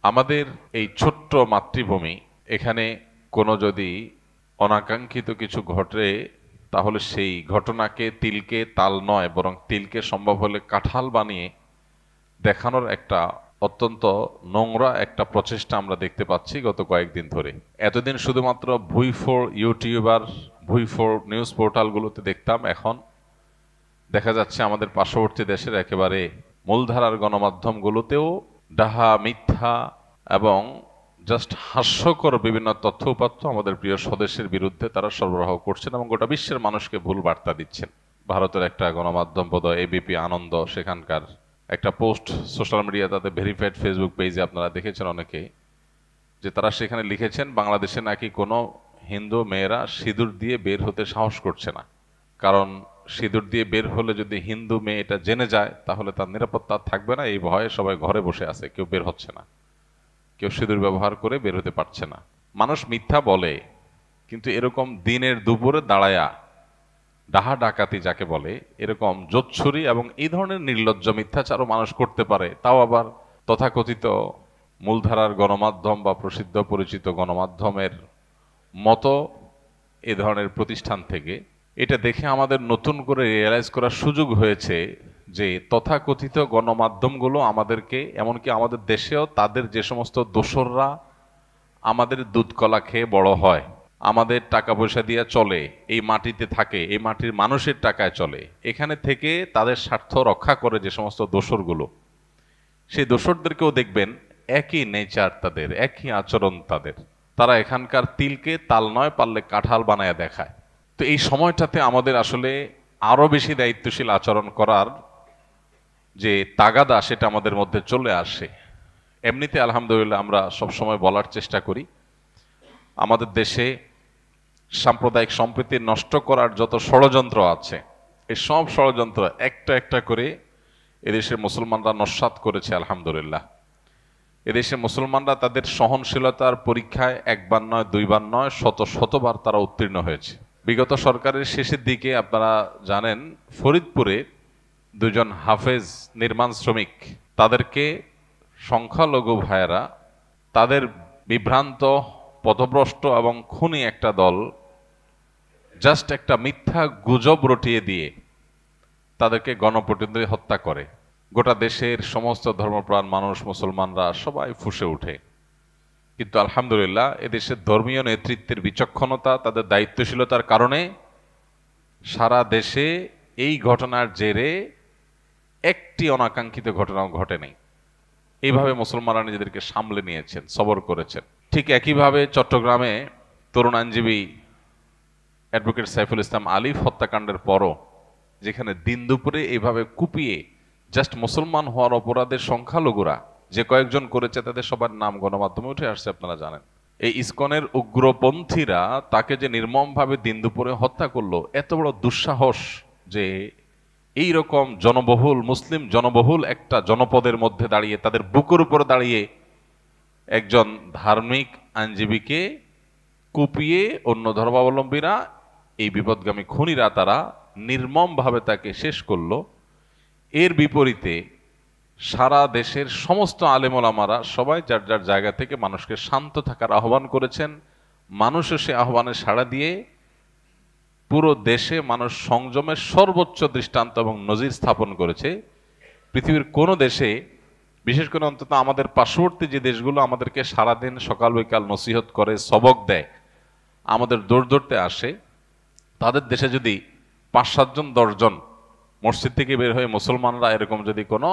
আমাদের এই ছোট্ট মাতৃভূমি, এখানে কোনো যদি অনাকাঙ্ক্ষিত কিছু ঘটে, তাহলে সেই ঘটনাকে তিলকে তাল নয়, বরং তিলকে সম্ভব হলে কাঁঠাল বানিয়ে দেখানোর একটা অত্যন্ত নোংরা একটা প্রচেষ্টা আমরা দেখতে পাচ্ছি গত কয়েকদিন ধরে। এতদিন শুধুমাত্র ভুইফোড় ইউটিউবার, ভুইফোড় নিউজ পোর্টালগুলোতে দেখতাম, এখন দেখা যাচ্ছে আমাদের পার্শ্ববর্তী দেশের একেবারে মূলধারার গণমাধ্যমগুলোতেও ডাহা, মিথ্যা এবং জাস্ট হাস্যকর বিভিন্ন তথ্য উপাত্ত আমাদের প্রিয় স্বদেশের বিরুদ্ধে তারা সরবরাহ করছেন এবং গোটা বিশ্বের মানুষকে ভুল বার্তা দিচ্ছেন। ভারতের একটা গণমাধ্যম বোধহয় এবিপি আনন্দ, সেখানকার একটা পোস্ট সোশ্যাল মিডিয়া, তাদের ভেরিফাইড ফেসবুক পেজে আপনারা দেখেছেন অনেকে, যে তারা সেখানে লিখেছেন বাংলাদেশে নাকি কোনো হিন্দু মেয়েরা সিঁদুর দিয়ে বের হতে সাহস করছে না, কারণ সিঁদুর দিয়ে বের হলে যদি হিন্দু মেয়ে এটা জেনে যায় তাহলে তার নিরাপত্তা থাকবে না, এই ভয়ে সবাই ঘরে বসে আছে, কেউ বের হচ্ছে না, কেউ সিঁদুর ব্যবহার করে বের হতে পারছে না। মানুষ মিথ্যা বলে, কিন্তু এরকম দিনের দুপুরে দাঁড়ায়া ডাহা ডাকাতি যাকে বলে, এরকম জোচ্ছুরি এবং এই ধরনের নির্লজ্জ মিথ্যাচারও মানুষ করতে পারে, তাও আবার তথাকথিত মূলধারার গণমাধ্যম বা প্রসিদ্ধ পরিচিত গণমাধ্যমের মতো এ ধরনের প্রতিষ্ঠান থেকে। এটা দেখে আমাদের নতুন করে রিয়েলাইজ করার সুযোগ হয়েছে যে তথাকথিত গণমাধ্যমগুলো আমাদেরকে, এমনকি আমাদের দেশেও তাদের যে সমস্ত দোসররা আমাদের দুধ কলা খেয়ে বড় হয়, আমাদের টাকা পয়সা দিয়ে চলে, এই মাটিতে থাকে, এই মাটির মানুষের টাকায় চলে, এখানে থেকে তাদের স্বার্থ রক্ষা করে যে সমস্ত দোসরগুলো, সেই দোসরদেরকেও দেখবেন একই নেচার তাদের, একই আচরণ তাদের। তারা এখানকার তিলকে তাল নয়, পারলে কাঁঠাল বানায় দেখায়। তো এই সময়টাতে আমাদের আসলে আরো বেশি দায়িত্বশীল আচরণ করার যে তাগাদা, সেটা আমাদের মধ্যে চলে আসে। এমনিতে আলহামদুলিল্লাহ আমরা সবসময় বলার চেষ্টা করি, আমাদের দেশে সাম্প্রদায়িক সম্প্রীতি নষ্ট করার যত ষড়যন্ত্র আছে, এই সব ষড়যন্ত্র একটা একটা করে এদেশের মুসলমানরা নস্যাৎ করেছে আলহামদুলিল্লাহ। এদেশের মুসলমানরা তাদের সহনশীলতার পরীক্ষায় একবার নয়, দুইবার নয়, শত শতবার তারা উত্তীর্ণ হয়েছে। বিগত সরকারের শেষের দিকে আপনারা জানেন, ফরিদপুরে দুজন হাফেজ নির্মাণ শ্রমিক, তাদেরকে সংখ্যালঘু ভাইয়েরা তাদের বিভ্রান্ত, পথভ্রষ্ট এবং খুনি একটা দল জাস্ট একটা মিথ্যা গুজব রটিয়ে দিয়ে তাদেরকে গণপ্রতিনিধি হত্যা করে। গোটা দেশের সমস্ত ধর্মপ্রাণ মানুষ, মুসলমানরা সবাই ফুঁসে ওঠে। কিন্তু আলহামদুলিল্লাহ এদেশের ধর্মীয় নেতৃত্বের বিচক্ষণতা, তাদের দায়িত্বশীলতার কারণে সারা দেশে এই ঘটনার জেরে একটি অনাকাঙ্ক্ষিত ঘটনাও ঘটেনি। এইভাবে মুসলমানরা নিজেদেরকে সামলে নিয়েছেন, সবর করেছেন। ঠিক একইভাবে চট্টগ্রামে তরুণ আইনজীবী অ্যাডভোকেট সাইফুল ইসলাম আলিফ হত্যাকাণ্ডের পরও, যেখানে দিন দুপুরে এইভাবে কুপিয়ে জাস্ট মুসলমান হওয়ার অপরাধের সংখ্যালঘুরা যে কয়েকজন করেছে, তাদের সবার নাম গণমাধ্যমে উঠে আসছে, আপনারা জানেন। এই ইসকনের উগ্রপন্থীরা তাকে যে নির্মমভাবে দিন দুপুরে হত্যা করলো, এত বড় দুঃসাহস যে এই রকম জনবহুল, মুসলিম জনবহুল একটা জনপদের মধ্যে দাঁড়িয়ে, তাদের বুকের উপরে দাঁড়িয়ে একজন ধার্মিক আইনজীবীকে কুপিয়ে অন্য ধর্মাবলম্বীরা, এই বিপদগামী খুনিরা, তারা নির্মমভাবে তাকে শেষ করলো। এর বিপরীতে সারা দেশের সমস্ত আলেম ওলামারা সবাই যার যার জায়গা থেকে মানুষকে শান্ত থাকার আহ্বান করেছেন। মানুষও সে আহ্বানে সাড়া দিয়ে পুরো দেশে মানুষ সংযমের সর্বোচ্চ দৃষ্টান্ত এবং নজির স্থাপন করেছে। পৃথিবীর কোনো দেশে, বিশেষ করে অন্তত আমাদের পার্শ্ববর্তী যে দেশগুলো আমাদেরকে সারাদিন সকাল বিকাল নসিহত করে, সবক দেয়, আমাদের দৌড় ধরতে আসে, তাদের দেশে যদি 5-7 জন 10 জন মসজিদ থেকে বের হয়ে মুসলমানরা এরকম যদি কোনো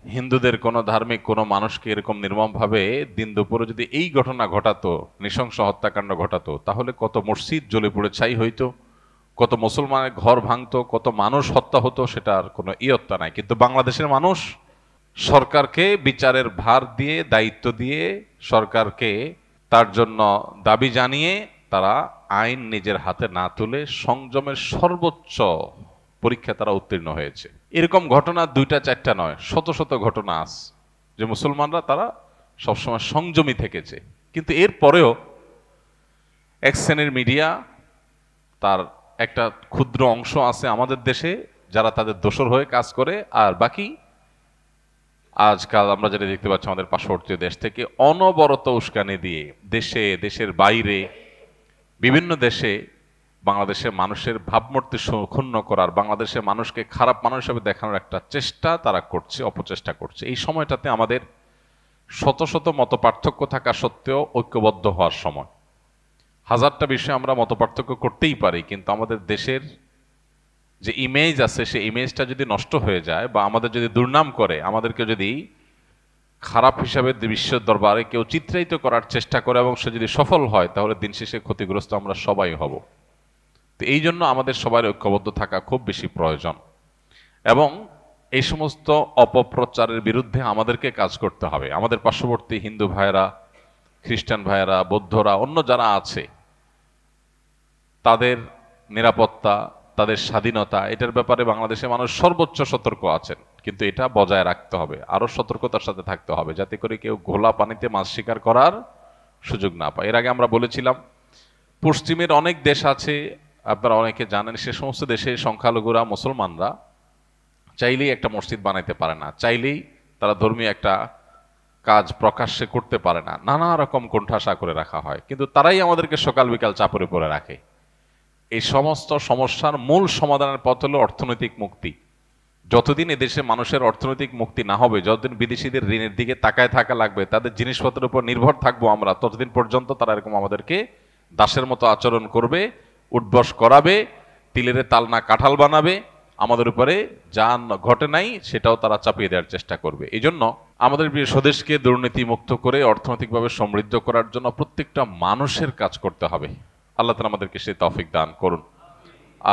হিন্দুদের কোনো ধার্মিক কোনো মানুষকে এরকম নির্মমভাবে দিন দুপুরে যদি এই ঘটনা ঘটাতো, নৃশংস হত্যাকাণ্ড ঘটাতো, তাহলে কত মসজিদ জ্বলে পুড়ে ছাই হইতো, কত মুসলমানের ঘর ভাঙতো, কত মানুষ হত্যা হতো, সেটার কোনো ইয়ত্তা নাই। কিন্তু বাংলাদেশের মানুষ সরকারকে বিচারের ভার দিয়ে, দায়িত্ব দিয়ে, সরকারকে তার জন্য দাবি জানিয়ে তারা আইন নিজের হাতে না তুলে সংযমের সর্বোচ্চ পরীক্ষা তারা উত্তীর্ণ হয়েছে। এরকম ঘটনা 2টা-4টা নয়, শত শত ঘটনা আছে যে মুসলমানরা তারা সবসময় সংযমী থেকেছে। কিন্তু এর পরেও এক শ্রেণীর মিডিয়া, তার একটা ক্ষুদ্র অংশ আছে আমাদের দেশে যারা তাদের দোসর হয়ে কাজ করে, আর বাকি আজকাল আমরা যেটা দেখতে পাচ্ছি আমাদের পার্শ্ববর্তী দেশ থেকে অনবরত উস্কানি দিয়ে দেশের বাইরে বিভিন্ন দেশে বাংলাদেশের মানুষের ভাবমূর্তি ক্ষুণ্ণ করার, বাংলাদেশের মানুষকে খারাপ মানুষ হিসেবে দেখানোর একটা চেষ্টা তারা করছে, অপচেষ্টা করছে। এই সময়টাতে আমাদের শত শত মত পার্থক্য থাকা সত্ত্বেও ঐক্যবদ্ধ হওয়ার সময়। হাজারটা বিষয়ে আমরা মত পার্থক্য করতেই পারি, কিন্তু আমাদের দেশের যে ইমেজ আছে সেই ইমেজটা যদি নষ্ট হয়ে যায় বা আমাদের যদি দুর্নাম করে, আমাদেরকে যদি খারাপ হিসাবে বিশ্বের দরবারে কেউ চিত্রায়িত করার চেষ্টা করে এবং সে যদি সফল হয়, তাহলে দিন শেষে ক্ষতিগ্রস্ত আমরা সবাই হব। তো এই জন্য আমাদের সবার ঐক্যবদ্ধ থাকা খুব বেশি প্রয়োজন এবং এই সমস্ত অপপ্রচারের বিরুদ্ধে আমাদেরকে কাজ করতে হবে। আমাদের পার্শ্ববর্তী হিন্দু ভাইয়েরা, খ্রিস্টান ভাইয়েরা, বৌদ্ধরা, অন্য যারা আছে, তাদের নিরাপত্তা, তাদের স্বাধীনতা, এটার ব্যাপারে বাংলাদেশের মানুষ সর্বোচ্চ সতর্ক আছেন, কিন্তু এটা বজায় রাখতে হবে, আরো সতর্কতার সাথে থাকতে হবে, যাতে করে কেউ ঘোলা পানিতে মাছ শিকার করার সুযোগ না পায়। এর আগে আমরা বলেছিলাম পশ্চিমের অনেক দেশ আছে, আপনারা অনেকে জানেন, সে সমস্ত দেশে সংখ্যালঘুরা, মুসলমানরা চাইলেই একটা মসজিদ বানাইতে পারে না, চাইলেই তারা ধর্মীয় একটা কাজ প্রকাশ্যে করতে পারে না, নানা রকম কোণঠাসা করে রাখা হয়, কিন্তু তারাই আমাদেরকে সকাল বিকাল চাপড়ে পড়ে রাখে। এই সমস্ত সমস্যার মূল সমাধানের পথ হলো অর্থনৈতিক মুক্তি। যতদিন এদেশে মানুষের অর্থনৈতিক মুক্তি না হবে, যতদিন বিদেশিদের ঋণের দিকে তাকায় থাকা লাগবে, তাদের জিনিসপত্রের উপর নির্ভর থাকবো আমরা, ততদিন পর্যন্ত তারা এরকম আমাদেরকে দাসের মতো আচরণ করবে, উঠবস করাবে, তিলের তাল না কাঁঠাল বানাবে, আমাদের উপরে যা ঘটে নাই সেটাও তারা চাপিয়ে দেওয়ার চেষ্টা করবে। এই জন্য আমাদের প্রিয় স্বদেশকে দুর্নীতি মুক্ত করে অর্থনৈতিকভাবে সমৃদ্ধ করার জন্য প্রত্যেকটা মানুষের কাজ করতে হবে। আল্লাহ তাআলা আমাদেরকে সেই তৌফিক দান করুন।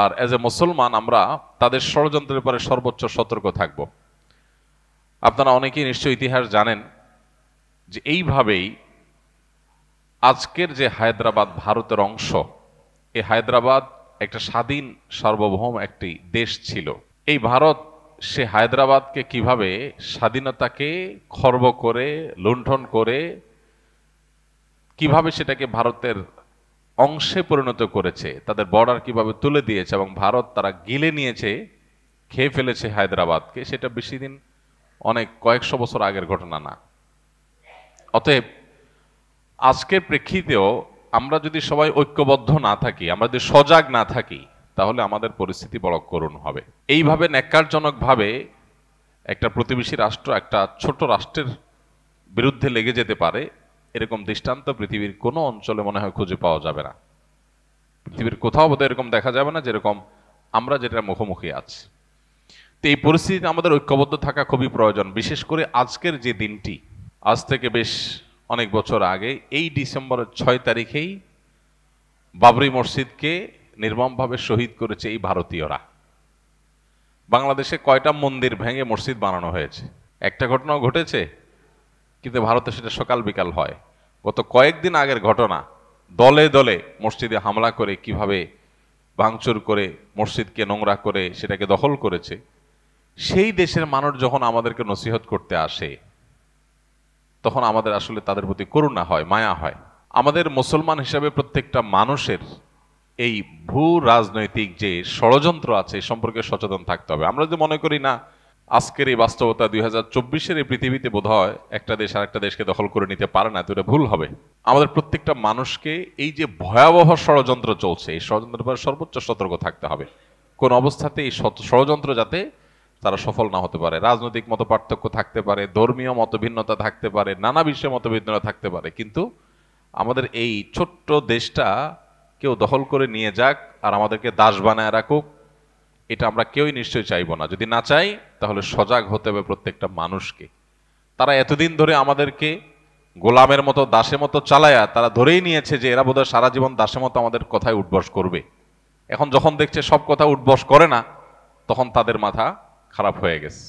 আর এজ এ মুসলমান আমরা তাদের ষড়যন্ত্রের ব্যাপারে সর্বোচ্চ সতর্ক থাকব। আপনারা অনেকেই নিশ্চয়ই ইতিহাস জানেন যে এইভাবেই আজকের যে হায়দ্রাবাদ ভারতের অংশ, এই হায়দ্রাবাদ একটা স্বাধীন সার্বভৌম একটি দেশ ছিল। এই ভারত সে হায়দ্রাবাদকে কিভাবে স্বাধীনতাকে খর্ব করে, লুণ্ঠন করে, কিভাবে সেটাকে ভারতের অংশে পরিণত করেছে, তাদের বর্ডার কিভাবে তুলে দিয়েছে এবং ভারত তারা গিলে নিয়েছে, খেয়ে ফেলেছে হায়দ্রাবাদকে, সেটা বেশি দিন, অনেক কয়েকশো বছর আগের ঘটনা না। অতএব আজকের প্রেক্ষিতেও আমরা যদি সবাই ঐক্যবদ্ধ না থাকি, আমরা যদি সজাগ না থাকি, তাহলে আমাদের পরিস্থিতি বড় করুণ হবে। এইভাবে ন্যাক্কারজনকভাবে একটা প্রতিবেশী রাষ্ট্র একটা ছোট রাষ্ট্রের বিরুদ্ধে লেগে যেতে পারে, এরকম দৃষ্টান্ত পৃথিবীর কোনো অঞ্চলে মনে হয় খুঁজে পাওয়া যাবে না। পৃথিবীর কোথাও বোধহয় এরকম দেখা যাবে না যেরকম আমরা যেটা মুখোমুখি আছি। তো এই পরিস্থিতিতে আমাদের ঐক্যবদ্ধ থাকা খুবই প্রয়োজন। বিশেষ করে আজকের যে দিনটি, আজ থেকে বেশ অনেক বছর আগে এই ডিসেম্বরের 6 তারিখেই বাবরি মসজিদকে নির্মমভাবে শহীদ করেছে এই ভারতীয়রা। বাংলাদেশে কয়টা মন্দির ভেঙে মসজিদ বানানো হয়েছে? একটা ঘটনাও ঘটেছে, কিন্তু ভারতে সেটা সকাল বিকাল হয়। গত কয়েকদিন আগের ঘটনা, দলে দলে মসজিদে হামলা করে কিভাবে ভাঙচুর করে মসজিদকে নোংরা করে সেটাকে দখল করেছে। সেই দেশের মানুষ যখন আমাদেরকে নসিহত করতে আসে, তখন আমাদের আসলে তাদের প্রতি করুণা হয়, মায়া হয়। আমাদের মুসলমান হিসাবে প্রত্যেকটা মানুষের এই ভূ রাজনৈতিক যে ষড়যন্ত্র আছে এই সম্পর্কে সচেতন থাকতে হবে। আমরা যদি মনে করি না আজকের এই বাস্তবতা 2024-এর এই পৃথিবীতে বোধহয় একটা দেশ আর একটা দেশকে দখল করে নিতে পারে না, তো এটা ভুল হবে। আমাদের প্রত্যেকটা মানুষকে এই যে ভয়াবহ ষড়যন্ত্র চলছে, এই ষড়যন্ত্রের ব্যাপারে সর্বোচ্চ সতর্ক থাকতে হবে। কোন অবস্থাতে এই ষড়যন্ত্র যাতে তারা সফল না হতে পারে। রাজনৈতিক মত পার্থক্য থাকতে পারে, ধর্মীয় মতভিন্নতা থাকতে পারে, নানা বিষয়ে মতভিন্নতা থাকতে পারে, কিন্তু আমাদের এই ছোট্ট দেশটা কেউ দখল করে নিয়ে যাক আর আমাদেরকে দাস বানায় রাখুক, এটা আমরা কেউই নিশ্চয়ই চাইবো না। যদি না চাই, তাহলে সজাগ হতে হবে প্রত্যেকটা মানুষকে। তারা এতদিন ধরে আমাদেরকে গোলামের মতো, দাসের মতো চালায়া তারা ধরেই নিয়েছে যে এরা বোধহয় সারা জীবন দাসের মতো আমাদের কথায় উঠবস করবে। এখন যখন দেখছে সব কথা উঠবস করে না, তখন তাদের মাথা খারাপ হয়ে গেছে।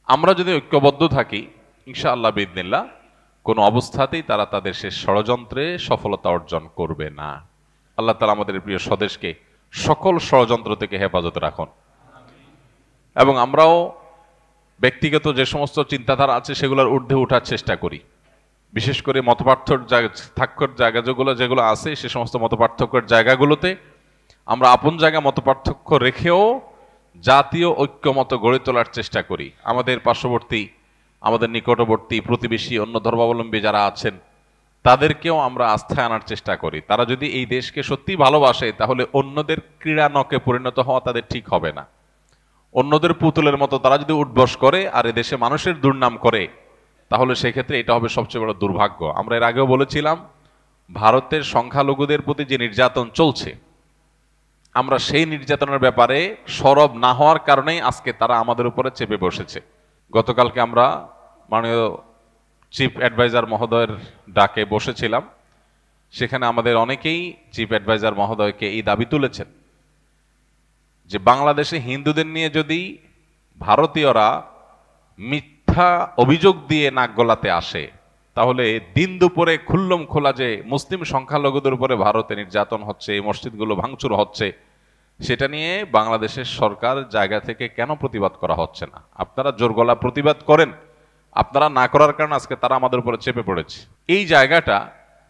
আমরা যদি ঐক্যবদ্ধ থাকি, ইনশাআল্লাহ বিইذনিল্লাহ, কোনো অবস্থাতেই তারা তাদের সে ষড়যন্ত্রে সফলতা অর্জন করবে না। আল্লাহ তাআলা আমাদের প্রিয় স্বদেশকে সকল ষড়যন্ত্র থেকে হেফাজতে রাখুন। এবং আমরাও ব্যক্তিগত যে সমস্ত চিন্তাধারা আছে সেগুলোর ঊর্ধ্বে ওঠার চেষ্টা করি। বিশেষ করে মতপার্থক্যের জায়গা যেগুলো আছে, সে সমস্ত মতপার্থক্যের জায়গাগুলোতে আমরা আপন জায়গায় মতপার্থক্য রেখেও জাতীয় ঐক্যমত গড়ে তোলার চেষ্টা করি। আমাদের পার্শ্ববর্তী আমাদের নিকটবর্তী প্রতিবেশী অন্য ধর্মাবলম্বী যারা আছেন তাদেরকেও আমরা আস্থায় আনার চেষ্টা করি। তারা যদি এই দেশকে সত্যি ভালোবাসে তাহলে অন্যদের ক্রীড়া নকে পরিণত হওয়া তাদের ঠিক হবে না। অন্যদের পুতুলের মতো তারা যদি উঠবস করে আর এদেশে মানুষের দুর্নাম করে তাহলে সেক্ষেত্রে এটা হবে সবচেয়ে বড় দুর্ভাগ্য। আমরা এর আগেও বলেছিলাম ভারতের সংখ্যালঘুদের প্রতি যে নির্যাতন চলছে, আমরা সেই নির্যাতনের ব্যাপারে সরব না হওয়ার কারণেই আজকে তারা আমাদের উপরে চেপে বসেছে। গতকালকে আমরা মাননীয় চিফ অ্যাডভাইজার মহোদয়ের ডাকে বসেছিলাম, সেখানে আমাদের অনেকেই চিফ অ্যাডভাইজার মহোদয়কে এই দাবি তুলেছেন যে বাংলাদেশে হিন্দুদের নিয়ে যদি ভারতীয়রা মিথ্যা অভিযোগ দিয়ে নাক গলাতে আসে তাহলে দিন দুপুরে খুল্লম খোলা যে মুসলিম সংখ্যালঘুদের উপরে ভারতে নির্যাতন হচ্ছে, এই মসজিদগুলো ভাঙচুর হচ্ছে, সেটা নিয়ে বাংলাদেশের সরকার জায়গা থেকে কেন প্রতিবাদ করা হচ্ছে না? আপনারা জোর গলা প্রতিবাদ করেন, আপনারা না করার কারণে আজকে তারা আমাদের উপরে চেপে পড়েছে। এই জায়গাটা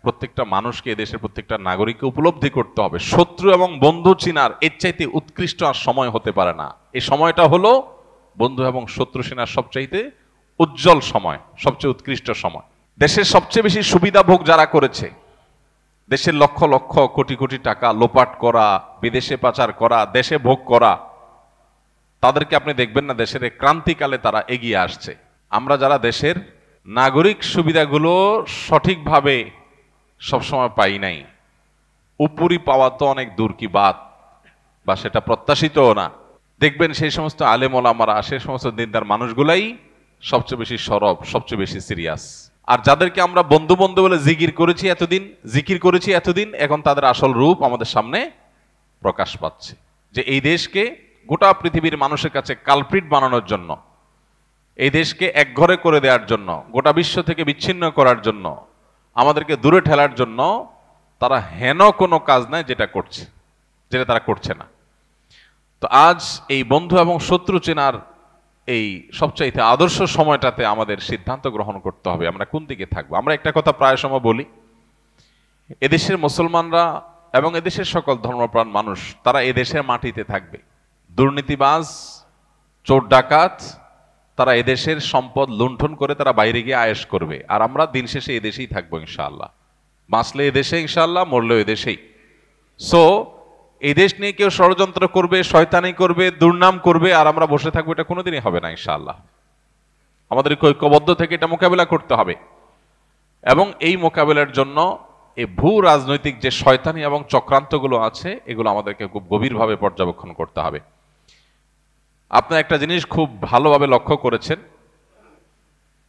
প্রত্যেকটা মানুষকে, দেশের প্রত্যেকটা নাগরিককে উপলব্ধি করতে হবে। শত্রু এবং বন্ধু চিনার এর চাইতে উৎকৃষ্ট আর সময় হতে পারে না। এই সময়টা হলো বন্ধু এবং শত্রু চিনার সবচাইতে উজ্জ্বল সময়, সবচেয়ে উৎকৃষ্ট সময়। দেশের সবচেয়ে বেশি সুবিধা ভোগ যারা করেছে, দেশের লক্ষ লক্ষ কোটি কোটি টাকা লোপাট করা, বিদেশে পাচার করা, দেশে ভোগ করা, তাদেরকে আপনি দেখবেন না দেশের ক্রান্তিকালে তারা এগিয়ে আসছে। আমরা যারা দেশের নাগরিক সুবিধাগুলো সঠিকভাবে সবসময় পাই নাই, উপরি পাওয়া তো অনেক দূর কি বাত, বা সেটা প্রত্যাশিতও না। দেখবেন সেই সমস্ত আলেম ওলামারা, সেই সমস্ত দিনদার মানুষগুলাই সবচেয়ে বেশি সরব, সবচেয়ে বেশি সিরিয়াস। আর যাদেরকে আমরা বন্ধু বন্ধু বলে জিকির করেছি এতদিন, এখন তাদের আসল রূপ আমাদের সামনে প্রকাশ পাচ্ছে। যে এই দেশকে গোটা পৃথিবীর মানুষের কাছে কালপ্রিট বানানোর জন্য, এই দেশকে একঘরে করে দেওয়ার জন্য, গোটা বিশ্ব থেকে বিচ্ছিন্ন করার জন্য, আমাদেরকে দূরে ঠেলার জন্য তারা হেন কোনো কাজ নাই যেটা তারা করছে না। তো আজ এই বন্ধু এবং শত্রু চেনার এই সবচাইতে আদর্শ সময়টাতে আমাদের সিদ্ধান্ত গ্রহণ করতে হবে আমরা কোন দিকে থাকবো। আমরা একটা কথা প্রায় সময় বলি, এদেশের মুসলমানরা এবং এদেশের সকল ধর্মপ্রাণ মানুষ তারা এদেশের মাটিতে থাকবে। দুর্নীতিবাজ, চোর ডাকাত তারা এদেশের সম্পদ লুণ্ঠন করে তারা বাইরে গিয়ে আয়েশ করবে, আর আমরা দিন শেষে এদেশেই থাকবো ইনশাআল্লাহ। বাঁচলে এদেশে ইনশাআল্লাহ, মরলেও এদেশেই। সো এই দেশ নিয়ে কেউ ষড়যন্ত্র করবে, শয়তানি করবে, দুর্নাম করবে, আর আমরা বসে থাকবো, এটা কোনোদিনই হবে না ইনশাআল্লাহ। আমাদের ঐক্যবদ্ধ থেকে এটা মোকাবেলা করতে হবে। এবং এই মোকাবেলার জন্য এই ভূ রাজনৈতিক যে শয়তানি এবং চক্রান্তগুলো আছে এগুলো আমাদেরকে খুব গভীরভাবে পর্যবেক্ষণ করতে হবে। আপনার একটা জিনিস খুব ভালোভাবে লক্ষ্য করেছেন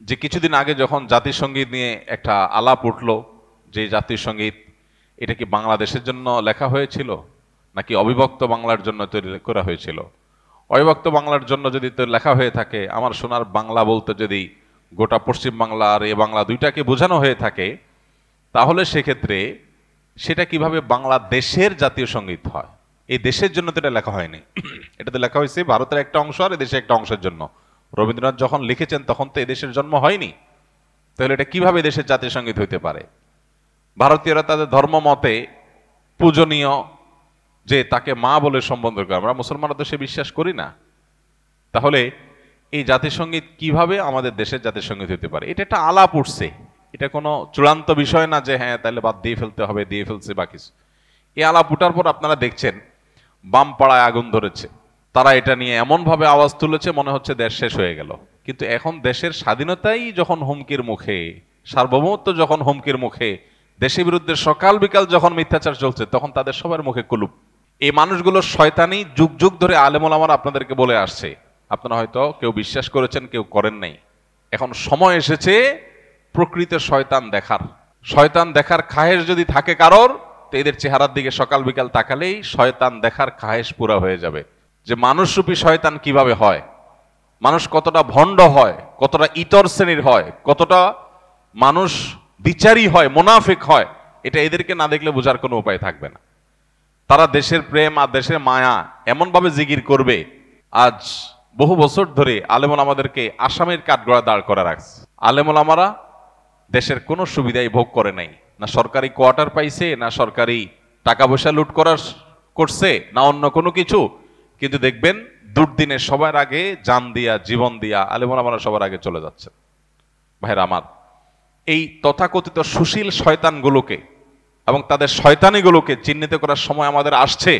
যে কিছুদিন আগে যখন জাতীয় সঙ্গীত নিয়ে একটা আলাপ উঠলো, যে জাতীয় সঙ্গীত এটা কি বাংলাদেশের জন্য লেখা হয়েছিল নাকি অবিভক্ত বাংলার জন্য তৈরি করা হয়েছিল? অবিভক্ত বাংলার জন্য যদি লেখা হয়ে থাকে, আমার সোনার বাংলা বলতে যদি গোটা পশ্চিম বাংলা আর এ বাংলা দুইটাকে বোঝানো হয়ে থাকে, তাহলে সেক্ষেত্রে সেটা কিভাবে বাংলাদেশের জাতীয় সঙ্গীত হয়? এই দেশের জন্য তো এটা লেখা হয়নি, এটাতে লেখা হয়েছে ভারতের একটা অংশ আর দেশের একটা অংশের জন্য। রবীন্দ্রনাথ যখন লিখেছেন তখন তো এদেশের জন্ম হয়নি, তাহলে এটা কিভাবে দেশের জাতীয় সঙ্গীত হইতে পারে? ভারতীয়রা তাদের ধর্ম মতে পূজনীয়, যে তাকে মা বলে সম্বোধন করে, আমরা মুসলমানরা তো সে বিশ্বাস করি না। তাহলে এই জাতীয় সঙ্গীত কিভাবে আমাদের দেশের জাতীয় সঙ্গীত হতে পারে? এটা একটা আলাপ উঠছে, এটা কোনো চূড়ান্ত বিষয় না যে হ্যাঁ তাহলে বাদ দিয়ে ফেলতে হবে, দিয়ে ফেলছে বা কিছু। এই আলাপ উঠার পর আপনারা দেখছেন বাম পাড়ায় আগুন ধরেছে, তারা এটা নিয়ে এমন ভাবে আওয়াজ তুলেছে মনে হচ্ছে দেশ শেষ হয়ে গেল। কিন্তু এখন দেশের স্বাধীনতাই যখন হুমকির মুখে, সার্বভৌমত্ব যখন হুমকির মুখে, দেশের বিরুদ্ধে সকাল বিকাল যখন মিথ্যাচার চলছে, তখন তাদের সবার মুখে কুলুপ। এই মানুষগুলো শয়তানি যুগ যুগ ধরে আলেম ওলামারা আপনাদেরকে বলে আসছে, আপনারা হয়তো কেউ বিশ্বাস করেছেন, কেউ করেন নাই। এখন সময় এসেছে প্রকৃত শয়তান দেখার খায়েশ যদি থাকে কারোর, তো এদের চেহারার দিকে সকাল বিকাল তাকালেই শয়তান দেখার খায়েশ পুরা হয়ে যাবে। যে মানুষরূপী শয়তান কিভাবে হয়, মানুষ কতটা ভণ্ড হয়, কতটা ইতর শ্রেণীর হয়, কতটা মানুষ বিচারী হয়, মুনাফিক হয়, এটা এদেরকে না দেখলে বোঝার কোনো উপায় থাকবে না। তারা দেশের প্রেম আর দেশের মায়া এমন ভাবে জিগির করবে। আজ বহু বছর ধরে আলেমুল আমাদেরকে আসামের কাঠগড়া দাঁড় করে রাখছে। আলেমুল আমারা দেশের কোনো সুবিধাই ভোগ করে নাই, না সরকারি কোয়ার্টার পাইছে, না সরকারি টাকা পয়সা লুট করছে, না অন্য কোনো কিছু। কিন্তু দেখবেন দুর্দিনে সবার আগে জান দিয়া, জীবন দিয়া আলেমুল আমারা সবার আগে চলে যাচ্ছে। ভাইরা আমার, এই তথাকথিত সুশীল শয়তানগুলোকে এবং তাদের শয়তানিগুলোকে চিহ্নিত করার সময় আমাদের আসছে।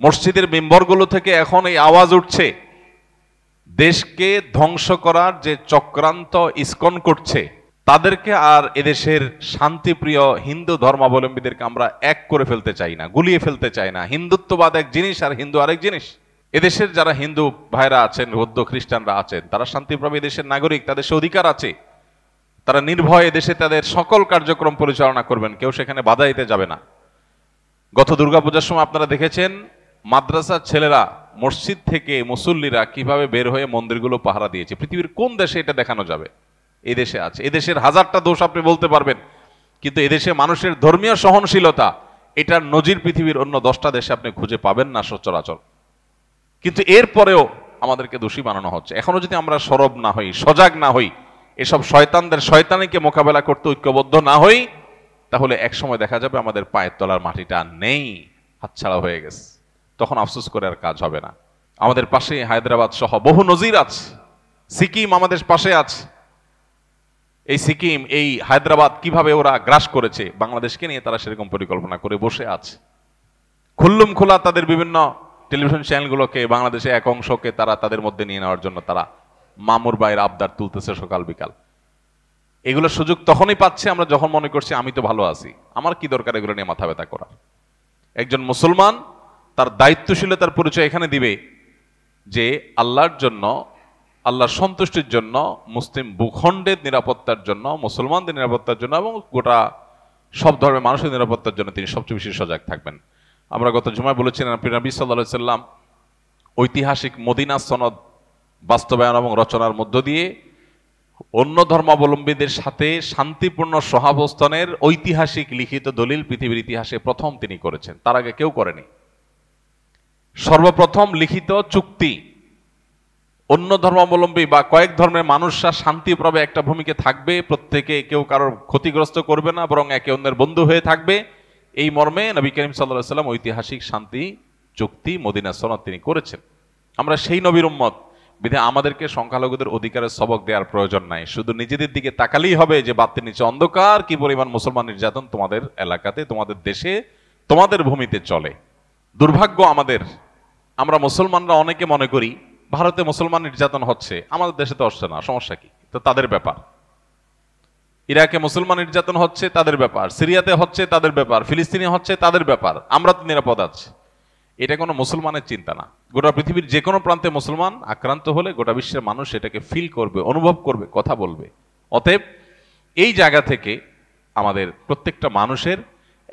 মসজিদের মিম্বরগুলো থেকে এখন এই আওয়াজ উঠছে, দেশকে ধ্বংস করার যে চক্রান্ত ইসকন করছে, তাদেরকে আর এদেশের শান্তিপ্রিয় হিন্দু ধর্মাবলম্বীদেরকে আমরা এক করে ফেলতে চাই না, গুলিয়ে ফেলতে চাই না। হিন্দুত্ববাদ এক জিনিস আর হিন্দু আরেক জিনিস। এদেশের যারা হিন্দু ভাইরা আছেন, বৌদ্ধ খ্রিস্টানরা আছেন, তারা শান্তিপ্রভী দেশের নাগরিক, তাদের সে অধিকার আছে। তারা নির্ভয়ে দেশে তাদের সকল কার্যক্রম পরিচালনা করবেন, কেউ সেখানে বাধা দিতে যাবে না। গত দুর্গাপূজার সময় আপনারা দেখেছেন মাদ্রাসার ছেলেরা, মসজিদ থেকে মুসল্লিরা কিভাবে বের হয়ে মন্দিরগুলো পাহারা দিয়েছে। পৃথিবীর কোন দেশে এটা দেখানো যাবে? এই দেশে আছে। এদেশের হাজারটা দোষ আপনি বলতে পারবেন, কিন্তু এদেশে মানুষের ধর্মীয় সহনশীলতা, এটার নজির পৃথিবীর অন্য 10টা দেশে আপনি খুঁজে পাবেন না সচরাচর। কিন্তু এরপরেও আমাদেরকে দোষী বানানো হচ্ছে। এখনো যদি আমরা সরব না হই, সজাগ না হই, এসব শয়তানদের শয়তানিকে মোকাবেলা করতে ঐক্যবদ্ধ না হই, তাহলে এক সময় দেখা যাবে আমাদের পায়ের তলার মাটিটা নেই, হাতছাড়া হয়ে গেছে। তখন আফসোস করে আর কাজ হবে না। আমাদের পাশে হায়দ্রাবাদ সহ বহু নজির আছে। সিকিম আমাদের পাশে আছে। এই সিকিম, এই হায়দ্রাবাদ কিভাবে ওরা গ্রাস করেছে, বাংলাদেশকে নিয়ে তারা সেরকম পরিকল্পনা করে বসে আছে। খুল্লুম খোলা তাদের বিভিন্ন টেলিভিশন চ্যানেলগুলোকে, বাংলাদেশে এক অংশকে তারা তাদের মধ্যে নিয়ে নেওয়ার জন্য তারা মামুর ভাইয়ের আবদার তুলতেছে সকাল বিকাল। এগুলো সুযোগ তখনই পাচ্ছে আমরা যখন মনে করছি আমি তো ভালো আছি, আমার কি দরকার এগুলো নিয়ে মাথা ব্যথা করার। একজন মুসলমান তার দায়িত্বশীলতার পরিচয় এখানে দিবে যে আল্লাহর জন্য, আল্লাহর সন্তুষ্টির জন্য, মুসলিম ভূখণ্ডের নিরাপত্তার জন্য, মুসলমানদের নিরাপত্তার জন্য এবং গোটা সব ধর্মের মানুষের নিরাপত্তার জন্য তিনি সবচেয়ে বেশি সজাগ থাকবেন। আমরা গত জুমায় বলেছিলেন নবী সাল্লাল্লাহু আলাইহি সাল্লাম ঐতিহাসিক মদিনা সনদ বাস্তবায়ন এবং রচনার মধ্য দিয়ে অন্য ধর্মাবলম্বীদের সাথে শান্তিপূর্ণ সহাবস্থানের ঐতিহাসিক লিখিত দলিল পৃথিবীর ইতিহাসে প্রথম তিনি করেছেন, তার আগে কেউ করেনি। সর্বপ্রথম লিখিত চুক্তি, অন্য ধর্মাবলম্বী বা কয়েক ধর্মের মানুষরা শান্তিপ্রভে একটা ভূমিকে থাকবে, প্রত্যেকে কেউ কারোর ক্ষতিগ্রস্ত করবে না, বরং একে অন্যের বন্ধু হয়ে থাকবে, এই মর্মে নবী করিম সাল্লাল্লাহু আলাইহি সাল্লাম ঐতিহাসিক শান্তি চুক্তি মদিনা সনদ তিনি করেছেন। আমরা সেই নবীর উম্মত, বিধায় আমাদেরকে সংখ্যালঘুদের অধিকারের সবক দেওয়ার প্রয়োজন নাই। শুধু নিজেদের দিকে তাকালেই হবে যে বাতির নিচে অন্ধকার, কি পরিমাণ মুসলমান নির্যাতন তোমাদের এলাকাতে, তোমাদের দেশে, তোমাদের ভূমিতে চলে। দুর্ভাগ্য আমাদের, আমরা মুসলমানরা অনেকে মনে করি ভারতে মুসলমান নির্যাতন হচ্ছে, আমাদের দেশে তো হচ্ছে না, সমস্যা কি? তো তাদের ব্যাপার। ইরাকে মুসলমান নির্যাতন হচ্ছে, তাদের ব্যাপার। সিরিয়াতে হচ্ছে, তাদের ব্যাপার। ফিলিস্তিনে হচ্ছে, তাদের ব্যাপার। আমরা তো নিরাপদ আছি। এটা কোনো মুসলমানের চিন্তা না। গোটা পৃথিবীর যে কোনো প্রান্তে মুসলমান আক্রান্ত হলে গোটা বিশ্বের মানুষ এটাকে ফিল করবে, অনুভব করবে, কথা বলবে। অতএব এই জায়গা থেকে আমাদের প্রত্যেকটা মানুষের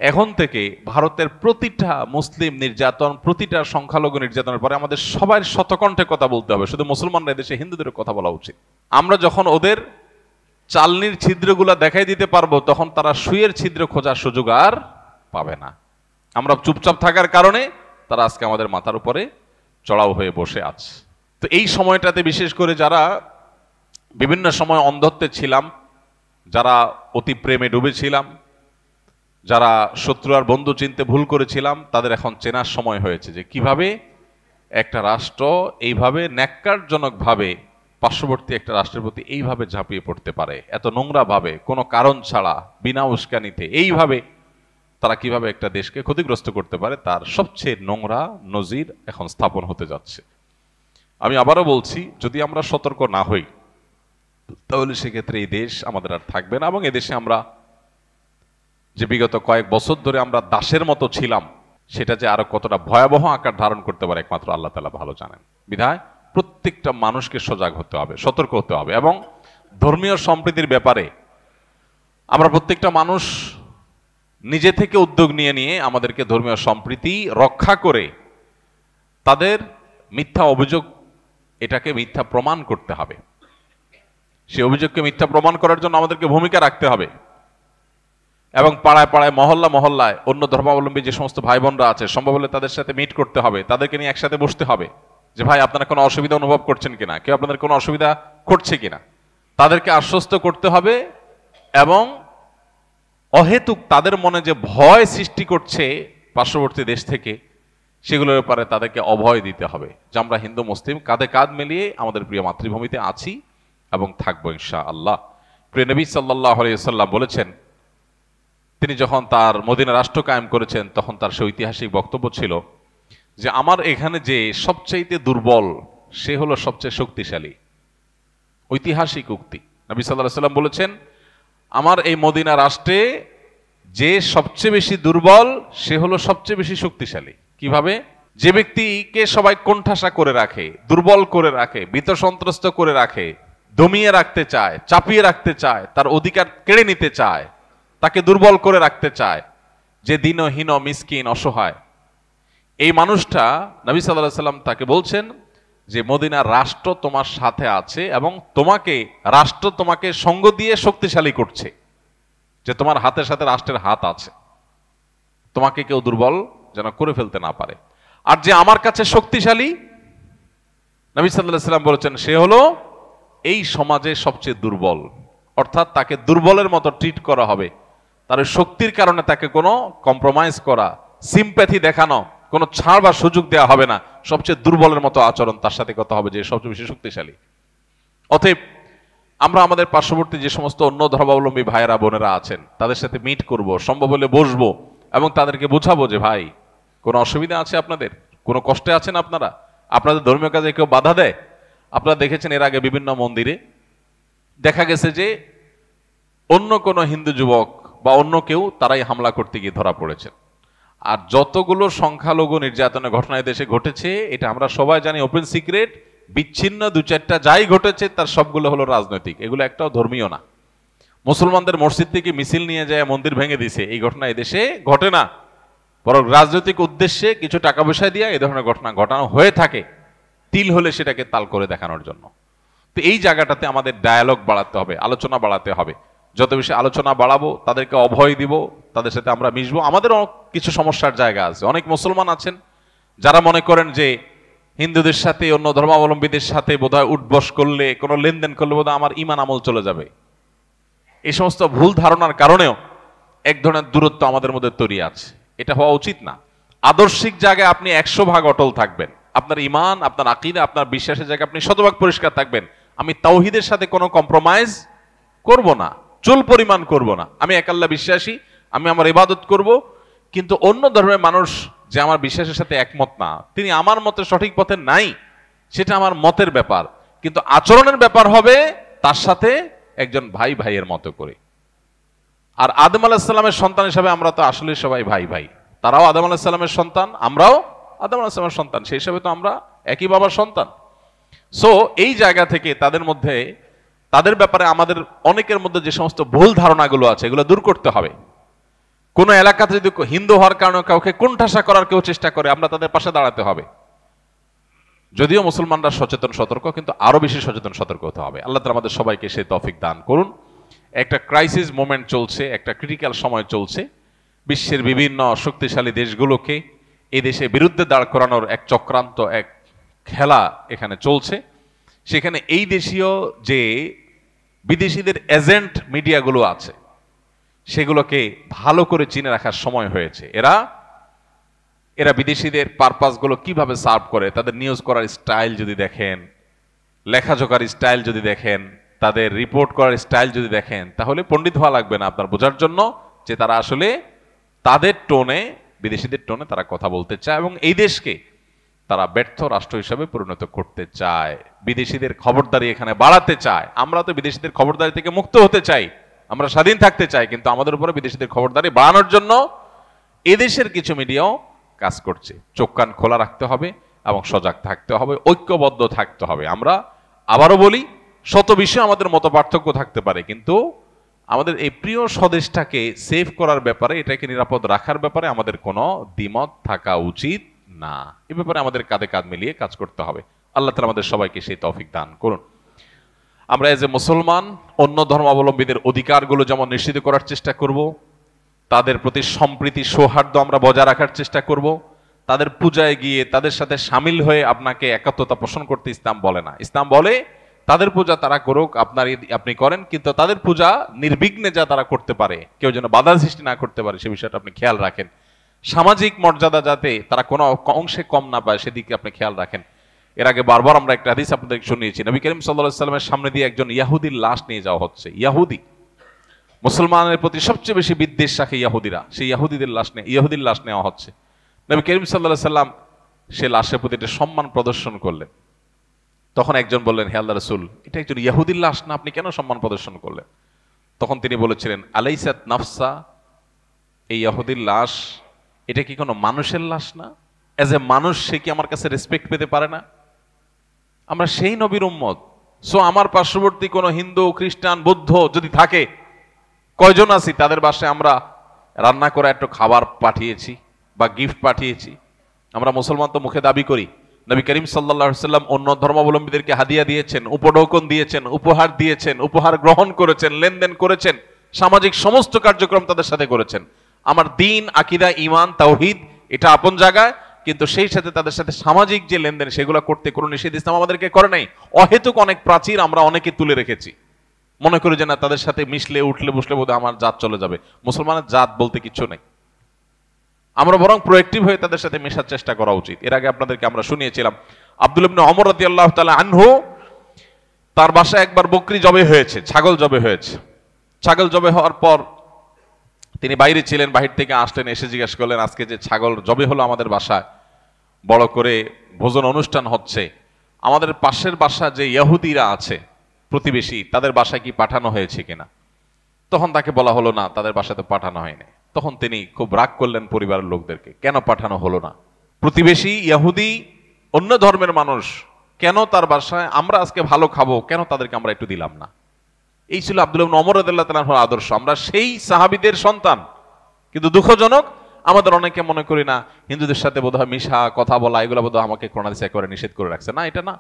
এখন থেকে ভারতের প্রতিটা মুসলিম নির্যাতন, প্রতিটা সংখ্যালঘু নির্যাতনের পরে আমাদের সবার শতকণ্ঠে কথা বলতে হবে। শুধু মুসলমানরা এদেশে হিন্দুদের কথা বলা উচিত। আমরা যখন ওদের চালনির ছিদ্রগুলা দেখাই দিতে পারবো, তখন তারা সুইয়ের ছিদ্র খোঁজার সুযোগ আর পাবে না। আমরা চুপচাপ থাকার কারণে তারা আজকে আমাদের মাথার উপরে চড়াও হয়ে বসে আছে। তো এই সময়টাতে বিশেষ করে যারা বিভিন্ন সময় অন্ধত্বে ছিলাম, যারা অতি প্রেমে ডুবেছিলাম, যারা শত্রু আর বন্ধু চিনতে ভুল করেছিলাম, তাদের এখন চেনার সময় হয়েছে যে কিভাবে একটা রাষ্ট্র এইভাবে ন্যাক্কারজনকভাবে পার্শ্ববর্তী একটা রাষ্ট্রের প্রতি এইভাবে ঝাঁপিয়ে পড়তে পারে, এত নোংরা ভাবে, কোনো কারণ ছাড়া, বিনা উস্কানিতে এইভাবে তারা কিভাবে একটা দেশকে ক্ষতিগ্রস্ত করতে পারে, তার সবচেয়ে নোংরা নজির এখন স্থাপন হতে যাচ্ছে। আমি আবারও বলছি, যদি আমরা সতর্ক না হই তাহলে সেক্ষেত্রে এই দেশ আমাদের আর থাকবে না, এবং এদেশে আমরা যে বিগত কয়েক বছর ধরে আমরা দাসের মতো ছিলাম, সেটা যে আরো কতটা ভয়াবহ আকার ধারণ করতে পারে একমাত্র আল্লাহ তাআলা ভালো জানেন। বিধায় প্রত্যেকটা মানুষকে সজাগ হতে হবে, সতর্ক হতে হবে, এবং ধর্মীয় সম্প্রীতির ব্যাপারে আমরা প্রত্যেকটা মানুষ নিজে থেকে উদ্যোগ নিয়ে নিয়ে আমাদেরকে ধর্মীয় সম্প্রীতি রক্ষা করে তাদের মিথ্যা অভিযোগ, এটাকে মিথ্যা প্রমাণ করতে হবে। সেই অভিযোগকে মিথ্যা প্রমাণ করার জন্য আমাদেরকে ভূমিকা রাখতে হবে, এবং পাড়ায় পাড়ায়, মহল্লা মহল্লায় অন্য ধর্মাবলম্বী যে সমস্ত ভাই বোনরা আছে, সম্ভব হলে তাদের সাথে মিট করতে হবে, তাদেরকে নিয়ে একসাথে বসতে হবে যে ভাই আপনারা কোনো অসুবিধা অনুভব করছেন কিনা, কেউ আপনাদের কোনো অসুবিধা করছে কিনা, তাদেরকে আশ্বস্ত করতে হবে। এবং অহেতুক তাদের মনে যে ভয় সৃষ্টি করছে পার্শ্ববর্তী দেশ থেকে, সেগুলোর ব্যাপারে তাদেরকে অভয় দিতে হবে যে আমরা হিন্দু মুসলিম কাঁধে কাঁধ মিলিয়ে আমাদের প্রিয় মাতৃভূমিতে আছি এবং থাকবো ইনশাআল্লাহ। প্রিয় নবী সাল্লাল্লাহু আলাইহি ওয়াসাল্লাম বলেছেন, তিনি যখন তার মদিনা রাষ্ট্র কায়েম করেছেন তখন তার সে ঐতিহাসিক বক্তব্য ছিল যে আমার এখানে যে সবচাইতে দুর্বল সে হলো সবচেয়ে শক্তিশালী। ঐতিহাসিক উক্তি। নবী সাল্লাল্লাহু আলাইহি ওয়াসাল্লাম বলেছেন, আমার এই মদিনা রাষ্ট্রে যে সবচেয়ে বেশি দুর্বল সে হলো সবচেয়ে বেশি শক্তিশালী। কিভাবে? যে ব্যক্তিকে সবাই কোণঠাসা করে রাখে, দুর্বল করে রাখে, ভীত সন্ত্রস্ত করে রাখে, দমিয়ে রাখতে চায়, চাপিয়ে রাখতে চায়, তার অধিকার কেড়ে নিতে চায়, তাকে দুর্বল করে রাখতে চায়, যে দীনহীন মিসকিন অসহায়, এই মানুষটা নবী সাল্লাল্লাহু আলাইহি ওয়াসাল্লাম তাকে বলছেন যে মদিনার রাষ্ট্র তোমার সাথে আছে এবং রাষ্ট্র তোমাকে সঙ্গ দিয়ে শক্তিশালী করছে, যে তোমার হাতের সাথে রাষ্ট্রের হাত আছে, তোমাকে কেউ দুর্বল যেন করে ফেলতে না পারে। আর যে আমার কাছে শক্তিশালী, নবী সাল্লাল্লাহু আলাইহি ওয়াসাল্লাম বলেছেন, সে হলো এই সমাজে সবচেয়ে দুর্বল। অর্থাৎ তাকে দুর্বলের মতো ট্রিট করা হবে, তার শক্তির কারণে তাকে কোনো কম্প্রোমাইজ করা, সিম্প্যাথি দেখানো, কোনো ছাড় বা সুযোগ দেওয়া হবে না। সবচেয়ে দুর্বলের মতো আচরণ তার সাথে কথা হবে, যে সবচেয়ে বেশি শক্তিশালী। অতএব আমরা আমাদের পার্শ্ববর্তী যে সমস্ত অন্য ধর্মাবলম্বী ভাইয়েরা বোনেরা আছেন তাদের সাথে মিট করব, সম্ভব হলে বসবো এবং তাদেরকে বোঝাবো যে ভাই, কোনো অসুবিধা আছে আপনাদের, কোনো কষ্টে আছেন আপনারা, আপনাদের ধর্মীয় কাজে কেউ বাধা দেয়? আপনারা দেখেছেন এর আগে বিভিন্ন মন্দিরে দেখা গেছে যে অন্য কোনো হিন্দু যুবক বা অন্য কেউ তারাই হামলা করতে গিয়ে ধরা পড়েছেন। আর যতগুলো সংখ্যালঘু নির্যাতনের ঘটনা দেশে ঘটেছে, এটা আমরা সবাই জানি, ওপেন সিক্রেট। বিচ্ছিন্ন দু চারটা যাই ঘটেছে তার সবগুলো হলো রাজনৈতিক, এগুলো একটাও ধর্মীয় না। মুসলমানদের মসজিদ থেকে মিছিল নিয়ে যায় মন্দির ভেঙে দিছে, এই ঘটনা এদেশে ঘটে না, বরং রাজনৈতিক উদ্দেশ্যে কিছু টাকা পয়সা দিয়ে এই ধরনের ঘটনা ঘটানো হয়ে থাকে, তিল হলে সেটাকে তাল করে দেখানোর জন্য। তো এই জায়গাটাতে আমাদের ডায়ালগ বাড়াতে হবে, আলোচনা বাড়াতে হবে। যত বেশি আলোচনা বাড়াবো, তাদেরকে অভয় দিব, তাদের সাথে আমরা মিশবো। আমাদেরও কিছু সমস্যার জায়গা আছে। অনেক মুসলমান আছেন যারা মনে করেন যে হিন্দুদের সাথে অন্য ধর্মাবলম্বীদের সাথে বোধহয় উঠবস করলে, কোনো লেনদেন করলে বোধহয় আমার ঈমান আমল চলে যাবে। এই সমস্ত ভুল ধারণার কারণেও এক ধরনের দূরত্ব আমাদের মধ্যে তৈরি আছে। এটা হওয়া উচিত না। আদর্শিক জায়গায় আপনি 100% অটল থাকবেন, আপনার ঈমান, আপনার আকীদা, আপনার বিশ্বাসের জায়গায় আপনি 100% পরিষ্কার থাকবেন। আমি তাওহীদের সাথে কোনো কম্প্রোমাইজ করব না, চুল পরিমাণ করব না। আমি এক আল্লাহ বিশ্বাসী, আমি আমার ইবাদত করব, কিন্তু অন্য ধর্মের মানুষ যে আমার বিশ্বাসের সাথে একমত না, তিনি আমার মতে সঠিক পথে নাই, সেটা আমার মতের ব্যাপার, কিন্তু আচরণের ব্যাপার হবে তার সাথে একজন ভাই ভাইয়ের মতো করে। আর আদম আলাইহিস সালামের সন্তান হিসেবে আমরা তো আসলে সবাই ভাই ভাই। তারাও আদম আলাইহিস সালামের সন্তান, আমরাও আদম আলাইহিস সালামের সন্তান, সেই হিসাবে তো আমরা একই বাবার সন্তান। সো এই জায়গা থেকে তাদের ব্যাপারে আমাদের অনেকের মধ্যে যে সমস্ত ভুল ধারণাগুলো আছে এগুলো দূর করতে হবে। কোন এলাকাতে যদি হিন্দু হওয়ার কারণে কাউকে কোণঠাসা করার কেউ চেষ্টা করে, আমরা তাদের পাশে দাঁড়াতে হবে। যদিও মুসলমানরা সচেতন সতর্ক, কিন্তু আরো বেশি সচেতন সতর্ক হতে হবে। আল্লাহ তাআলা আমাদের সবাইকে সেই তৌফিক দান করুন। একটা ক্রাইসিস মোমেন্ট চলছে, একটা ক্রিটিক্যাল সময় চলছে। বিশ্বের বিভিন্ন শক্তিশালী দেশগুলোকে এই দেশের বিরুদ্ধে দাঁড় করানোর এক চক্রান্ত, এক খেলা এখানে চলছে। সেখানে এই দেশীয় যে বিদেশিদের এজেন্ট মিডিয়াগুলো আছে সেগুলোকে ভালো করে চিনে রাখার সময় হয়েছে। এরা বিদেশিদের পারপাসগুলো কিভাবে সার্ভ করে, তাদের নিউজ করার স্টাইল যদি দেখেন, লেখাজোকার স্টাইল যদি দেখেন, তাদের রিপোর্ট করার স্টাইল যদি দেখেন, তাহলে পণ্ডিত হওয়া লাগবে না আপনার বোঝার জন্য যে তারা আসলে তাদের টোনে, বিদেশিদের টোনে তারা কথা বলতে চায় এবং এই দেশকে তারা ব্যর্থ রাষ্ট্র হিসাবে পরিণত করতে চায়, বিদেশিদের খবরদারি এখানে বাড়াতে চায়। আমরা তো বিদেশিদের খবরদারি থেকে মুক্ত হতে চাই, আমরা স্বাধীন থাকতে চাই, কিন্তু আমাদের উপরে বিদেশিদের খবরদারি বাড়ানোর জন্য এদেশের কিছু মিডিয়াও কাজ করছে। চোখ কান খোলা রাখতে হবে এবং সজাগ থাকতে হবে, ঐক্যবদ্ধ থাকতে হবে। আমরা আবারও বলি, শত বিষয়ে আমাদের মত পার্থক্য থাকতে পারে, কিন্তু আমাদের এই প্রিয় স্বদেশটাকে সেভ করার ব্যাপারে, এটাকে নিরাপদ রাখার ব্যাপারে আমাদের কোনো দ্বিমত থাকা উচিত না। এ ব্যাপারে আমাদের কাঁধে কাঁধ মিলিয়ে কাজ করতে হবে। আল্লাহ তাআলা আমাদের সবাইকে সেই তৌফিক দান করুন। আমরা এজ এ মুসলমান অন্য ধর্মাবলম্বীদের অধিকারগুলো যেমন নিশ্চিত করার চেষ্টা করব, তাদের প্রতি সম্প্রীতি সৌহার্দ্য আমরা বজায় রাখার চেষ্টা করব। তাদের পূজায় গিয়ে তাদের সাথে সামিল হয়ে আপনাকে একাত্মতা পোষণ করতে ইসলাম বলে না। ইসলাম বলে তাদের পূজা তারা করুক, আপনি করেন, কিন্তু তাদের পূজা নির্বিঘ্নে যা তারা করতে পারে, কেউ যেন বাধা সৃষ্টি না করতে পারে, সে বিষয়টা আপনি খেয়াল রাখেন। সামাজিক মর্যাদা যাতে তারা কোনো অংশে কম না পায় সেদিকে আপনি খেয়াল রাখেন। এর আগে বারবার আমরা একটা হাদিস আপনাদের শুনিয়েছি, নবী করিম সাল্লাল্লাহু আলাইহি ওয়াসাল্লামের সামনে দিয়ে একজন ইয়াহুদির লাশ নিয়ে যাওয়া হচ্ছে। ইয়াহুদি, মুসলমানের প্রতি সবচেয়ে বেশি বিদ্বেষ রাখে ইয়াহুদিরা, সেই ইয়াহুদির লাশ নেওয়া হচ্ছে। নবী করিম সাল্লাল্লাহু আলাইহি ওয়াসাল্লাম সে লাশের প্রতি একটা সম্মান প্রদর্শন করলেন। তখন একজন বললেন, হে আল্লাহর রাসূল, এটা একজন ইয়াহুদির লাশ না, আপনি কেন সম্মান প্রদর্শন করলেন? তখন তিনি বলেছিলেন, আলাইসাত নাফসা, এই ইয়াহুদির লাশ এটা কি কোনো মানুষের লাশ না? এজ এ মানুষ সে কি আমার কাছে রেসপেক্ট পেতে পারে না? আমরা সেই নবীর উম্মত। সো আমার পার্শ্ববর্তী কোনো হিন্দু, খ্রিস্টান, বৌদ্ধ যদি থাকে, কয়জন আছি তাদের বাসায় আমরা রান্না করে একটু খাবার পাঠিয়েছি বা গিফট পাঠিয়েছি? আমরা মুসলমান তো মুখে দাবি করি। নবী করিম সাল্লাল্লাহু আলাইহি ওয়াসাল্লাম অন্য ধর্মাবলম্বীদেরকে হাদিয়া দিয়েছেন, উপঢৌকন দিয়েছেন, উপহার দিয়েছেন, উপহার গ্রহণ করেছেন, লেনদেন করেছেন, সামাজিক সমস্ত কার্যক্রম তাদের সাথে করেছেন। আমার দিন, আকিদা, ঈমান, তাওহীদ এটা আপন জায়গায়, কিন্তু সেই সাথে তাদের সাথে সামাজিক যে লেনদেন সেগুলো করতে কোনো নিষেধ ইসলাম আমাদেরকে করে নাই। অহেতুক অনেক প্রাচীর আমরা অনেকে তুলে রেখেছি, মনে করি যে না তাদের সাথে মিশলে উঠলে বসলে বোধহয় আমার জাত চলে যাবে। মুসলমানের জাত বলতে কিছু নেই, আমরা বরং প্রোঅ্যাক্টিভ হয়ে তাদের সাথে মেশার চেষ্টা করা উচিত। এর আগে আপনাদেরকে আমরা শুনিয়েছিলাম আব্দুল্লাহ ইবনে ওমর রাদিয়াল্লাহু তাআলা আনহু, তার বাসায় একবার বকরি জবে হয়েছে, ছাগল জবে হয়েছে। ছাগল জবে হওয়ার পর তিনি বাইরে ছিলেন, বাহির থেকে আসলেন, এসে জিজ্ঞাসা করলেন, আজকে যে ছাগল জবে হলো আমাদের বাসায়, বড় করে ভোজন অনুষ্ঠান হচ্ছে, আমাদের পাশের বাসা যে ইহুদিরা আছে প্রতিবেশী, তাদের বাসায় কি পাঠানো হয়েছে কিনা? তখন তাকে বলা হলো না, তাদের বাসায় তো পাঠানো হয়নি। তখন তিনি খুব রাগ করলেন পরিবারের লোকদেরকে, কেন পাঠানো হলো না? প্রতিবেশী ইহুদি, অন্য ধর্মের মানুষ, কেন তার বাসায় আমরা আজকে ভালো খাবো, কেন তাদেরকে আমরা একটু দিলাম না? এই ছিল আব্দুল্লাহ ইবনে ওমর রাদিয়াল্লাহু তাআলার আদর্শ। আমরা সেই সাহাবীদের সন্তান, কিন্তু দুঃখজনক আমাদের অনেকে মনে করি না হিন্দুদের সাথে বোধহয় মিশা, কথা বলা, এগুলো বোধহয় আমাকে কোরআন হাদিসে একেবারে নিষেধ করে রাখছে। না, এটা না।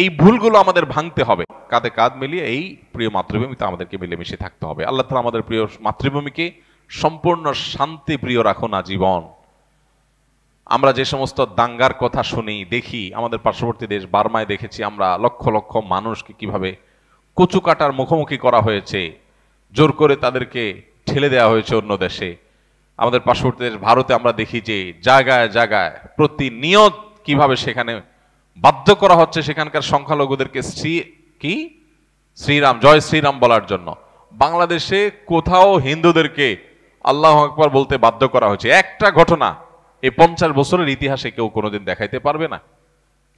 এই ভুলগুলো আমাদের ভাঙতে হবে, কাঁধে কাঁধ মিলিয়ে এই প্রিয় মাতৃভূমিতে আমাদেরকে মিলেমিশে থাকতে হবে। আল্লাহ তাআলা আমাদের প্রিয় মাতৃভূমিকে সম্পূর্ণ শান্তি প্রিয় রাখুন আজীবন। আমরা যে সমস্ত দাঙ্গার কথা শুনি, দেখি, আমাদের পার্শ্ববর্তী দেশ বার্মায় দেখেছি আমরা লক্ষ লক্ষ মানুষকে কিভাবে কচু কাটার মুখোমুখি করা হয়েছে, জোর করে তাদেরকে ঠেলে দেওয়া হয়েছে অন্য দেশে। আমাদের পার্শ্ববর্তী দেশ ভারতে আমরা দেখি যে জায়গায় জায়গায় প্রতিনিয়ত কিভাবে সেখানে বাধ্য করা হচ্ছে সেখানকার সংখ্যালঘুদেরকে শ্রীরাম, জয় শ্রীরাম বলার জন্য। বাংলাদেশে কোথাও হিন্দুদেরকে আল্লাহু আকবার বলতে বাধ্য করা হয়েছে? একটা ঘটনা এই 50 বছরের ইতিহাসে কেউ কোনোদিন দেখাইতে পারবে না।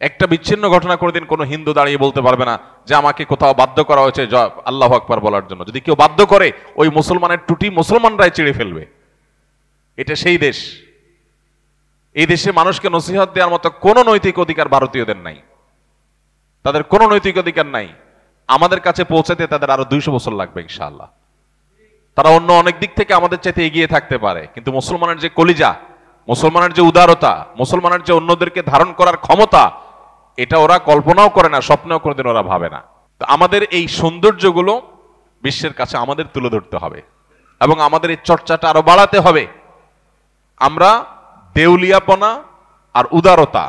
একটা বিচ্ছিন্ন ঘটনা কোনোদিন কোনো হিন্দু দাঁড়িয়ে বলতে পারবে না যে আমাকে কোথাও বাধ্য করা হয়েছে আল্লাহু আকবার বলার জন্য। যদি কেউ বাধ্য করে, ওই মুসলমানের টুটি মুসলমানরাই চিড়ে ফেলবে। এটা সেই দেশ। এই দেশে মানুষকে নসিহত দেওয়ার মতো কোনো নৈতিক অধিকার ভারতীয়দের নাই, তাদের কোনো নৈতিক অধিকার নাই। আমাদের কাছে পৌঁছাতে তাদের আরো 200 বছর লাগবে ইনশাআল্লাহ। তারা অন্য অনেক দিক থেকে আমাদের চাইতে এগিয়ে থাকতে পারে, কিন্তু মুসলমানের যে কলিজা, মুসলমানের যে উদারতা, মুসলমানের যে অন্যদেরকে ধারণ করার ক্ষমতা, এটা ওরা কল্পনাও করে না, স্বপ্নেও কোনোদিন ওরা ভাবে না। তো আমাদের এই সৌন্দর্যগুলো বিশ্বের কাছে আমাদের তুলে ধরতে হবে এবং আমাদের এই চর্চাটা আরো বাড়াতে হবে। আমরা দেউলিয়াপনা আর উদারতা,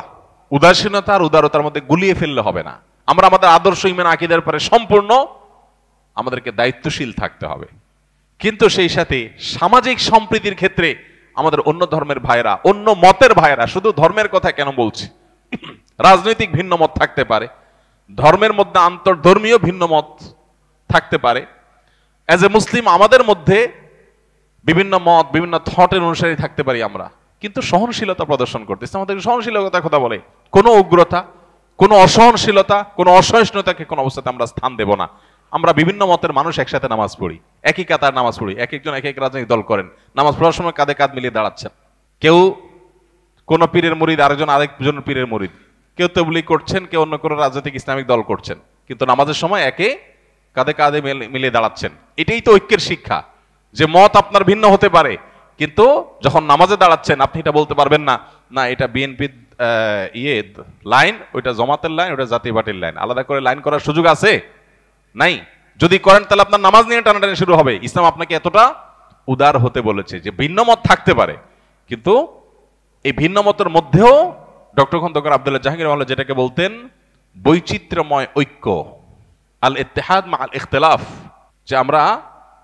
উদাসীনতা আর উদারতার মধ্যে গুলিয়ে ফেললে হবে না। আমরা আমাদের আদর্শ, ঈমান, আকীদার পরে সম্পূর্ণ আমাদেরকে দায়িত্বশীল থাকতে হবে। কিন্তু সেই সাথে সামাজিক সম্প্রীতির ক্ষেত্রে আমাদের অন্য ধর্মের ভাইরা, অন্য মতের ভাইরা, শুধু ধর্মের কথা কেন বলছি, রাজনৈতিক ভিন্ন মত থাকতে পারে, ধর্মের মধ্যে আন্তর্ধর্মীয় ভিন্ন মত থাকতে পারে। অ্যাজ এ মুসলিম আমাদের মধ্যে বিভিন্ন মত, বিভিন্ন থটের অনুসারী থাকতে পারি আমরা, কিন্তু সহনশীলতা প্রদর্শন করতে আমাদের সহনশীলতার কথা বলে। কোনো উগ্রতা, কোনো অসহনশীলতা, কোনো অসহিষ্ণুতাকে কোনো অবস্থাতে আমরা স্থান দেব না। আমরা বিভিন্ন মতের মানুষ একসাথে নামাজ পড়ি, একই কাতার নামাজ পড়ি, এক একজন এক এক রাজনৈতিক দল করেন, নামাজ পড়ার সময় কাঁধে কাঁধ মিলিয়ে দাঁড়াচ্ছেন। কেউ কোন পীরের মুরিদ, আরেকজন পীরের মুরিদ, কেউ তাবলীগ করছেন, কেউ অন্য কোনো রাজনৈতিক ইসলামিক দল করছেন, কিন্তু নামাজের সময় একে কাঁধে কাঁধে মিলিয়ে দাঁড়াচ্ছেন। এটাই তো ঐক্যের শিক্ষা, যে মত আপনার ভিন্ন হতে পারে, কিন্তু যখন নামাজে দাঁড়াচ্ছেন আপনি এটা বলতে পারবেন না, না এটা বিএনপির লাইন, ওইটা জামাতের লাইন, ওইটা জাতীয় পার্টির লাইন, আলাদা করে লাইন করার সুযোগ আছে? নাই। যদি করেন তাহলে আপনার নামাজ নিয়ে টানাটানি শুরু হবে। ইসলাম আপনাকে এতটা উদার হতে বলেছে যে ভিন্ন মত থাকতে পারে, কিন্তু এই ভিন্ন মতের মধ্যেও ডক্টর খন্দকার আব্দুল্লাহ জাহাঙ্গীর রহমাতুল্লাহ যেটাকে বলতেন বৈচিত্র্যময় ঐক্য, আল ইত্তেহাদ মা আল ইখতিলাফ, যে আমরা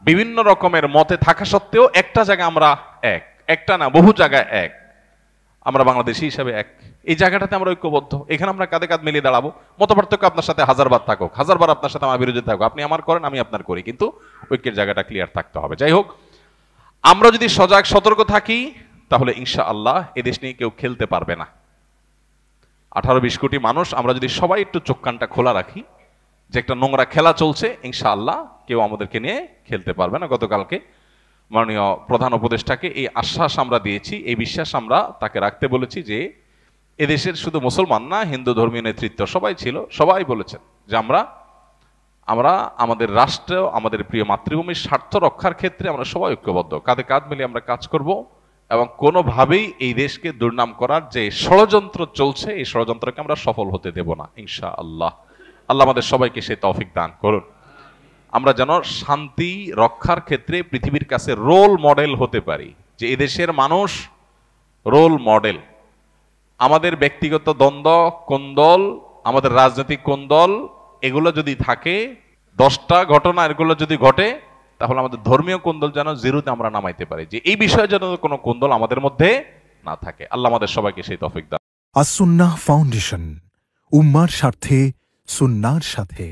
বিভিন্ন রকমের মতে থাকা সত্ত্বেও একটা জায়গায় আমরা এক, একটা না বহু জায়গায় এক। আমরা বাংলাদেশী হিসাবে এক। এই জায়গাটাতে আমরা ঐক্যবদ্ধ, এখানে আমরা কাঁধে কাঁধ মিলিয়ে দাঁড়াবো। মতপার্থক্য আপনার সাথে হাজারবার থাকুক, হাজারবার আপনার সাথে আমার বিরোধী থাকুক, আপনি আমার করেন আমি আপনার করি, কিন্তু ঐক্যের জায়গাটা ক্লিয়ার থাকতে হবে। যাই হোক, আমরা যদি সজাগ সতর্ক থাকি তাহলে ইনশাআল্লাহ এদেশ নিয়ে কেউ খেলতে পারবে না। 18-20 কোটি মানুষ আমরা যদি সবাই একটু চোখ কানটা খোলা রাখি যে একটা নোংরা খেলা চলছে, ইনশাআল্লাহ কেউ আমাদেরকে নিয়ে খেলতে পারবে না। গতকালকে মাননীয় প্রধান উপদেষ্টাকে এই আশ্বাস আমরা দিয়েছি, এই বিশ্বাস আমরা তাকে রাখতে বলেছি যে এদেশের শুধু মুসলমান না, হিন্দু ধর্মীয় নেতৃত্ব সবাই ছিল, সবাই বলেছেন যে আমরা আমাদের রাষ্ট্র, আমাদের প্রিয় মাতৃভূমির স্বার্থ রক্ষার ক্ষেত্রে আমরা সবাই ঐক্যবদ্ধ, কাঁধে কাঁধ মিলিয়ে আমরা কাজ করব এবং কোনোভাবেই এই দেশকে দুর্নাম করার যে ষড়যন্ত্র চলছে এই ষড়যন্ত্রকে আমরা সফল হতে দেব না ইনশাআল্লাহ। আল্লাহ আমাদের সবাইকে সেই তৌফিক দান করুন। আমরা যেন শান্তি রক্ষার ক্ষেত্রে পৃথিবীর কাছে রোল মডেল হতে পারি, যে এদেশের মানুষ রোল মডেল। আমাদের ব্যক্তিগত দ্বন্দ্ব, কোন্দল, আমাদের রাজনৈতিক কোন্দল এগুলো যদি থাকে, 10টা ঘটনা এগুলো যদি ঘটে, তাহলে আমাদের ধর্মীয় কোন্দল যেন জিরোতে আমরা নামাইতে পারি, যে এই বিষয়ে যেন কোনো কোন্দল আমাদের মধ্যে না থাকে। আল্লাহ আমাদের সবাইকে সেই তৌফিক দান। আস-সুন্নাহ ফাউন্ডেশন, উম্মার স্বার্থে সুন্নাহর সাথে।